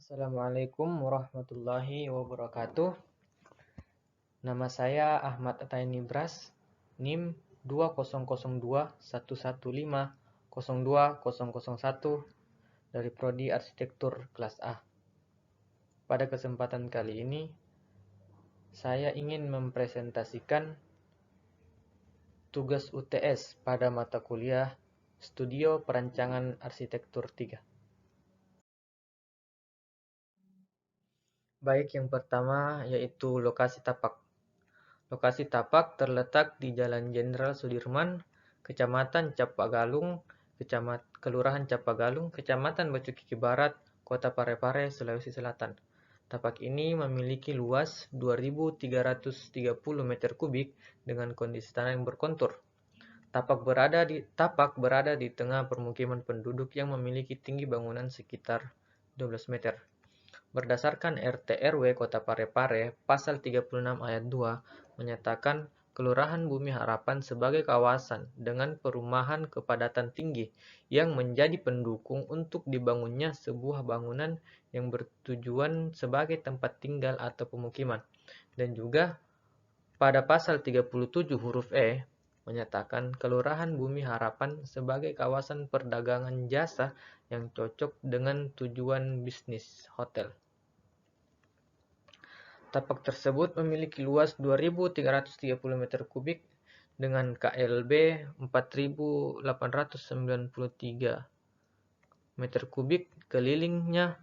Assalamualaikum warahmatullahi wabarakatuh. Nama saya Ahmad Ataini Bras, NIM 200211502001 dari Prodi Arsitektur kelas A. Pada kesempatan kali ini, saya ingin mempresentasikan tugas UTS pada mata kuliah Studio Perancangan Arsitektur 3. Baik, yang pertama yaitu lokasi tapak. Lokasi tapak terletak di Jalan Jenderal Sudirman, Kecamatan Capagalung, Kelurahan Capagalung, Kecamatan Batu Kiki Barat, Kota Parepare, Sulawesi Selatan. Tapak ini memiliki luas 2.330 meter kubik dengan kondisi tanah yang berkontur. Tapak berada di tengah permukiman penduduk yang memiliki tinggi bangunan sekitar 12 meter. Berdasarkan RT RW Kota Parepare, Pasal 36 Ayat 2 menyatakan Kelurahan Bumi Harapan sebagai kawasan dengan perumahan kepadatan tinggi yang menjadi pendukung untuk dibangunnya sebuah bangunan yang bertujuan sebagai tempat tinggal atau pemukiman. Dan juga pada Pasal 37 huruf E menyatakan Kelurahan Bumi Harapan sebagai kawasan perdagangan jasa yang cocok dengan tujuan bisnis hotel. Tapak tersebut memiliki luas 2.330 meter kubik dengan KLB 4.893 meter kubik, kelilingnya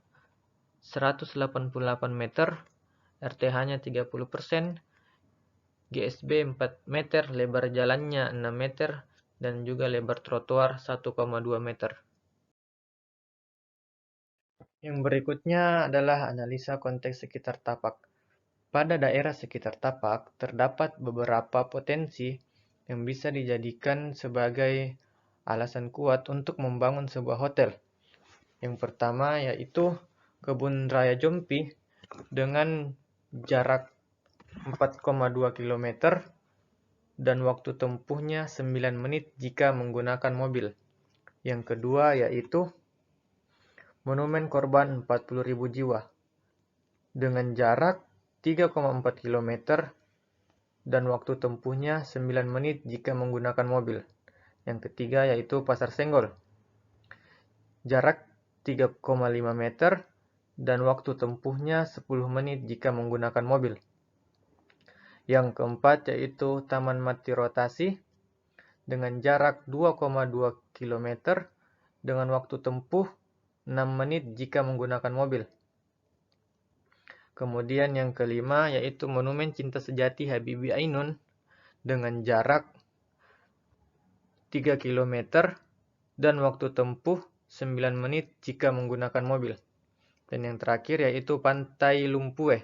188 meter, RTH-nya 30%, GSB 4 meter, lebar jalannya 6 meter, dan juga lebar trotoar 1,2 meter. Yang berikutnya adalah analisa konteks sekitar tapak. Pada daerah sekitar tapak, terdapat beberapa potensi yang bisa dijadikan sebagai alasan kuat untuk membangun sebuah hotel. Yang pertama yaitu Kebun Raya Jompi dengan jarak 4,2 km dan waktu tempuhnya 9 menit jika menggunakan mobil. Yang kedua yaitu Monumen Korban 40.000 jiwa dengan jarak 3,4 km dan waktu tempuhnya 9 menit jika menggunakan mobil. Yang ketiga yaitu Pasar Senggol. Jarak 3,5 meter dan waktu tempuhnya 10 menit jika menggunakan mobil. Yang keempat yaitu Taman Mati Rotasi dengan jarak 2,2 km dengan waktu tempuh 6 menit jika menggunakan mobil. Kemudian yang kelima yaitu Monumen Cinta Sejati Habibie Ainun dengan jarak 3 km dan waktu tempuh 9 menit jika menggunakan mobil. Dan yang terakhir yaitu Pantai Lumpue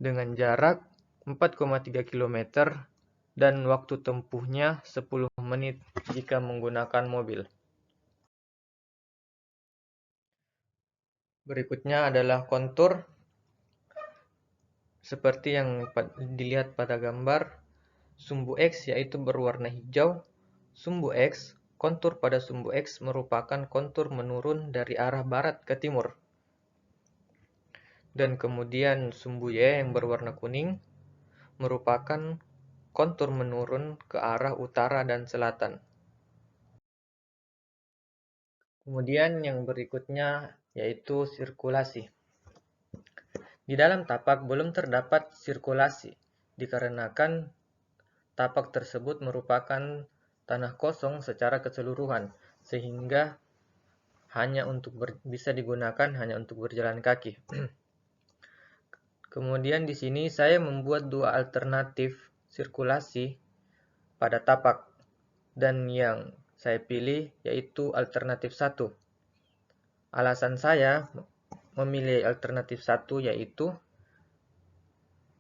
dengan jarak 4,3 km dan waktu tempuhnya 10 menit jika menggunakan mobil. Berikutnya adalah kontur. Seperti yang dilihat pada gambar, sumbu X yaitu berwarna hijau. Sumbu X, kontur pada sumbu X merupakan kontur menurun dari arah barat ke timur. Dan kemudian sumbu Y yang berwarna kuning merupakan kontur menurun ke arah utara dan selatan. Kemudian yang berikutnya yaitu sirkulasi. Di dalam tapak belum terdapat sirkulasi, dikarenakan tapak tersebut merupakan tanah kosong secara keseluruhan, sehingga bisa digunakan hanya untuk berjalan kaki. Kemudian di sini saya membuat dua alternatif sirkulasi pada tapak, dan yang saya pilih yaitu alternatif 1. Alasan saya memilih alternatif 1 yaitu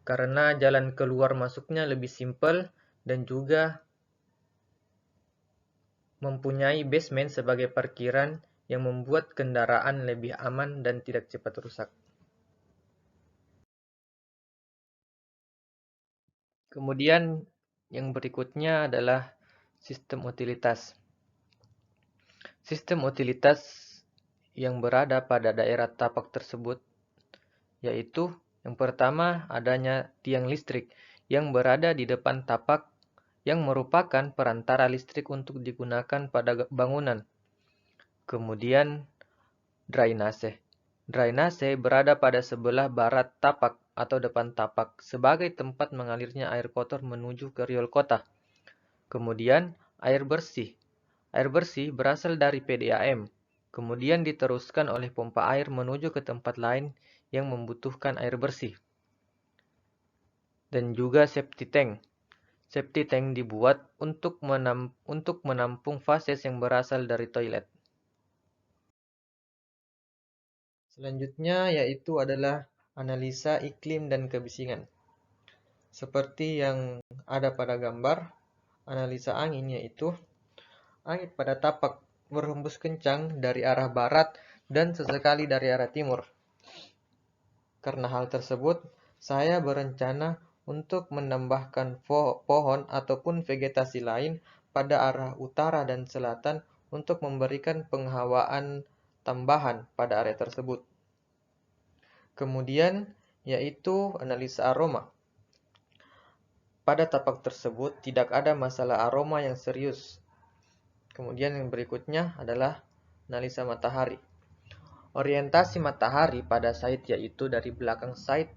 karena jalan keluar masuknya lebih simpel dan juga mempunyai basement sebagai parkiran yang membuat kendaraan lebih aman dan tidak cepat rusak. Kemudian yang berikutnya adalah sistem utilitas. Sistem utilitas yang berada pada daerah tapak tersebut, yaitu yang pertama adanya tiang listrik yang berada di depan tapak yang merupakan perantara listrik untuk digunakan pada bangunan. Kemudian drainase. Drainase berada pada sebelah barat tapak atau depan tapak sebagai tempat mengalirnya air kotor menuju ke riol kota. Kemudian air bersih. Air bersih berasal dari PDAM, kemudian diteruskan oleh pompa air menuju ke tempat lain yang membutuhkan air bersih. Dan juga septic tank. Septic tank dibuat untuk menampung fases yang berasal dari toilet. Selanjutnya yaitu adalah analisa iklim dan kebisingan. Seperti yang ada pada gambar, analisa angin yaitu angin pada tapak berhembus kencang dari arah barat dan sesekali dari arah timur. Karena hal tersebut, saya berencana untuk menambahkan pohon ataupun vegetasi lain pada arah utara dan selatan untuk memberikan penghawaan tambahan pada area tersebut. Kemudian, yaitu analisa aroma. Pada tapak tersebut tidak ada masalah aroma yang serius. Kemudian yang berikutnya adalah analisa matahari. Orientasi matahari pada site yaitu dari belakang site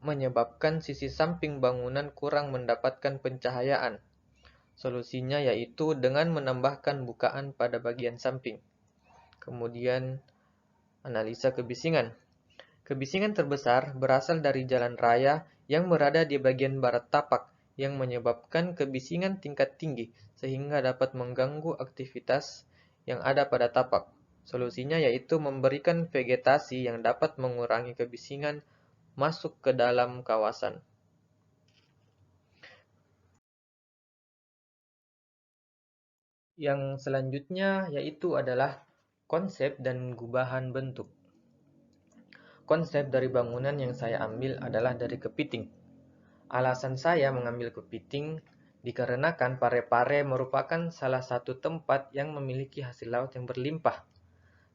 menyebabkan sisi samping bangunan kurang mendapatkan pencahayaan. Solusinya yaitu dengan menambahkan bukaan pada bagian samping. Kemudian analisa kebisingan. Kebisingan terbesar berasal dari jalan raya yang berada di bagian barat tapak yang menyebabkan kebisingan tingkat tinggi sehingga dapat mengganggu aktivitas yang ada pada tapak. Solusinya yaitu memberikan vegetasi yang dapat mengurangi kebisingan masuk ke dalam kawasan. Yang selanjutnya yaitu adalah konsep dan gubahan bentuk. Konsep dari bangunan yang saya ambil adalah dari kepiting. Alasan saya mengambil kepiting dikarenakan Parepare merupakan salah satu tempat yang memiliki hasil laut yang berlimpah.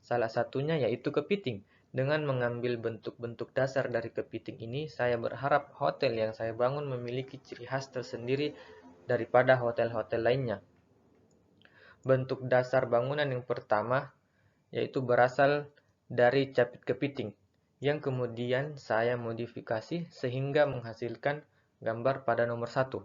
Salah satunya yaitu kepiting. Dengan mengambil bentuk-bentuk dasar dari kepiting ini, saya berharap hotel yang saya bangun memiliki ciri khas tersendiri daripada hotel-hotel lainnya. Bentuk dasar bangunan yang pertama yaitu berasal dari capit kepiting, yang kemudian saya modifikasi sehingga menghasilkan gambar pada nomor 1.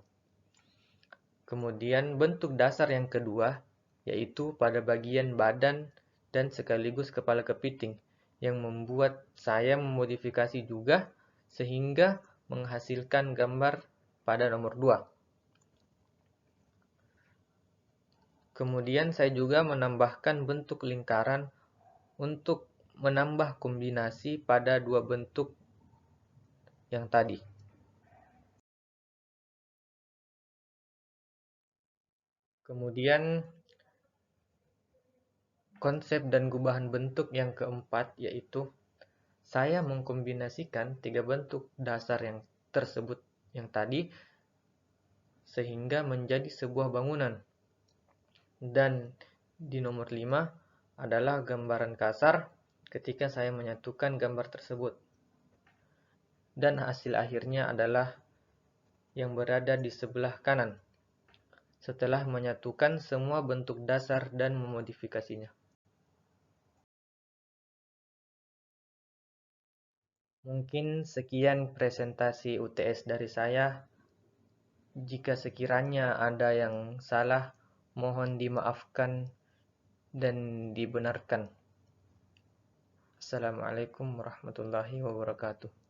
Kemudian bentuk dasar yang kedua yaitu pada bagian badan dan sekaligus kepala kepiting yang membuat saya memodifikasi juga sehingga menghasilkan gambar pada nomor 2. Kemudian saya juga menambahkan bentuk lingkaran untuk menambah kombinasi pada dua bentuk yang tadi. Kemudian konsep dan gubahan bentuk yang keempat yaitu saya mengkombinasikan tiga bentuk dasar yang tersebut yang tadi sehingga menjadi sebuah bangunan. Dan di nomor 5 adalah gambaran kasar ketika saya menyatukan gambar tersebut. Dan hasil akhirnya adalah yang berada di sebelah kanan setelah menyatukan semua bentuk dasar dan memodifikasinya. Mungkin sekian presentasi UTS dari saya. Jika sekiranya ada yang salah, mohon dimaafkan dan dibenarkan. Assalamualaikum warahmatullahi wabarakatuh.